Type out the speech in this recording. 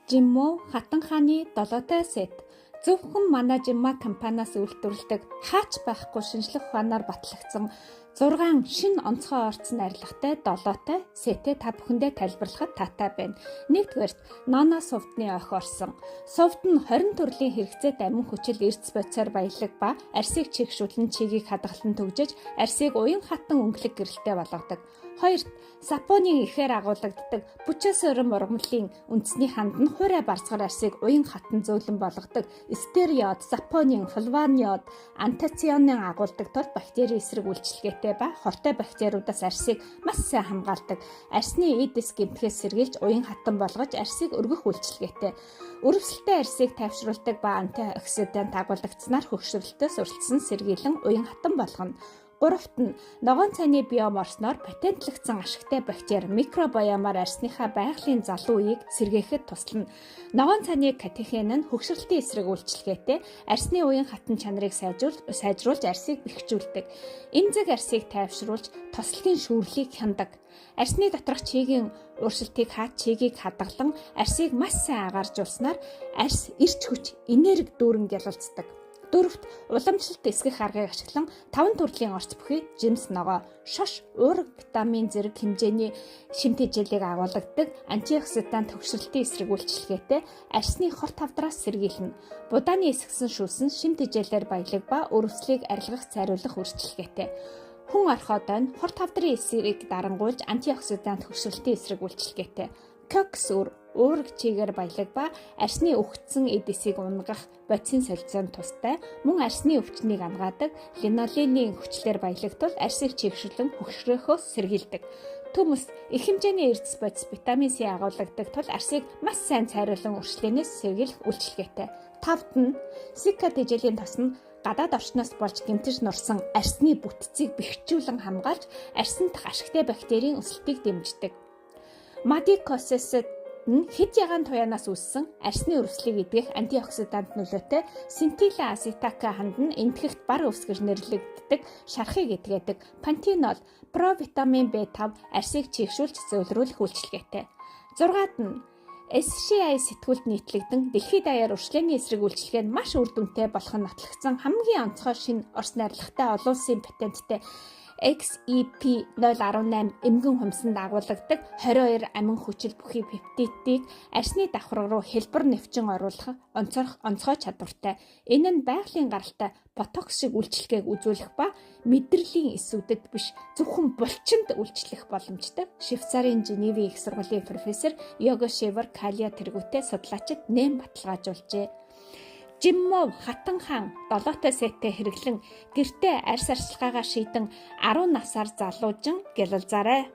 Жиммүү хатан хааны 7-той сет. Зөвхөн манай Жимма компаниас үйлдвэрлэдэг хаач байхгүй шинжлэх ухаанаар батлагдсан 6 шинэ онцгой орцсон арилгатай 7-той сетээ та бүхэндээ тайлбарлахад таатай байна. Нэгдүгээрт Nano Soft-ны охи орсон. Soft нь 20 төрлийн хэрэгцээт амин хүчил эрдэс бодисоор баялаг ба арсыг чигшүүлэн чигийг хадгалан төгжиж, арсыг уян хатан өнгөлөг гэрэлтэй болгодог. Хоёрт сапонын ихээр агуулгаддаг бүчээс өрөн ургамлын үндэсний ханд нь хуурай барцгаар арсыг уян хатан зөөлөн болгодог стериод, сапонин, флавониод, антоцианын агуулдаг тул бактери эсрэг үйлчилгээтэй ба хортой бактериудаас арсыг маш сайн хамгаалдаг. Арсны эдис гэмтгээс сэргийлж уян хатан болгож арсыг өргөх үйлчилгээтэй. Өрөвсөлтэй арсыг тайвшруулдаг ба антиоксидант агуулгадсанаар хөгшрөлтөөс урьдчилан сэргийлэн уян хатан болгоно. Гуравт нь ногоон цайны биом орсноор патентлэгдсэн ашигтай бактери микробиомоор арсныхаа байгалийн залуу үеийг сэргээхэд туслана. Ногоон цайны катехен нь хөгшрөлтийн эсрэг үйлчилгээтэй арсны уян хатан чанарыг сайжруулж арсыг бэхжүүлдэг. Эмзэг арсыг тайвшруулж тослогийн шүүрлийг хяндаг. Арсны доторх чигийн ууршилтыг чигийг хадгалан арсыг маш сайн агааржуулснаар арс эрч хүч, энерги дүүрэн гялалцдаг. Дөрөвт уламжлалт эсгэх аргыг ашиглан 5 төрлийн орц бүхий жимс ногоо, шош, уурга, витамин зэрэг хэмжээний шимт хэжээлийг агуулгадаг антиоксидант хөгшрөлтийн эсрэг үйлчилгээтэй арсны хорт хавдраас сэргийлнэ. Будааны эсгсэн шүүсэн шимт хэжээлээр баялаг ба өрөвслийг арилгах цайруулах үйлчилгээтэй. Хүн орхиодоо нь хорт хавдрын эсрэг дарангуйлж антиоксидант хөгшрөлтийн эсрэг үйлчилгээтэй. Кокс уурга чигээр баялаг ба арсны өвгцсөн эдисийг унгах бодисын солилцоонд тустай, мөн арсны өвчнийг амгаадаг линоленийн хүчлээр баялагтвал арсыг чигшүүлэн хөгшрөхөөс сэргийлдэг. Төмөс их хэмжээний эрдэс бодис витамин С агуулгадаг тул арсыг маш сайн цайруулан өршлөнөөс сэргийлэх үйлчилгээтэй. Тавт нь сика тэжээлийн тос нь гадаад орчноос болж гэмтэж нурсан арсны бүтцийг бэхжүүлэн хамгаалж арсанд дах ашигтай бактерийн өсөлтийг дэмждэг. Мадикосесет нь хэд ягаан туяанаас үүссэн арсны өрөвслийг эдгэх антиоксидант нөлөөтэй синтила асетака ханд нь энтгэхт бар өвсгөж нэрлэгддэг шархыг эдгээдэг. Пантенол, провитамин B5 арсыг чигшүүлж зөөлрүүлэх үйлчилгээтэй. 6-ад нь SCI сэтгүүлд нийтлэгдэн дэлхийд даяар уршлын эсрэг үйлчилгээ нь маш үр дүнтэй болох нь нотлогдсон хамгийн онцгой шинэ орс найрлагатай олон улсын патенттэй XEP018 эмгэн хумсанд агуулгадаг 22 амин хүчил бүхий пептидийг арсны давхраг руу хэлбэр нэвчин оруулах онцгой чадвартай. Энэ нь байгалийн гаралтай ботокс шиг үйлчилгээг үзүүлэх ба мэдрэлийн эсүүдэд биш зөвхөн булчинд үйлчлэх боломжтой. Швейцарын Женевийн их сургуулийн профессор Його Шевер Калия тэргүүтээ судлаачид нэм баталгаажуулжээ. Жиммүү хатан хаан 7-той сеттэй хэрэглэн гэртээ арс арчилгаагаа шийдэн 10 насаар залуужин гялалзаарай.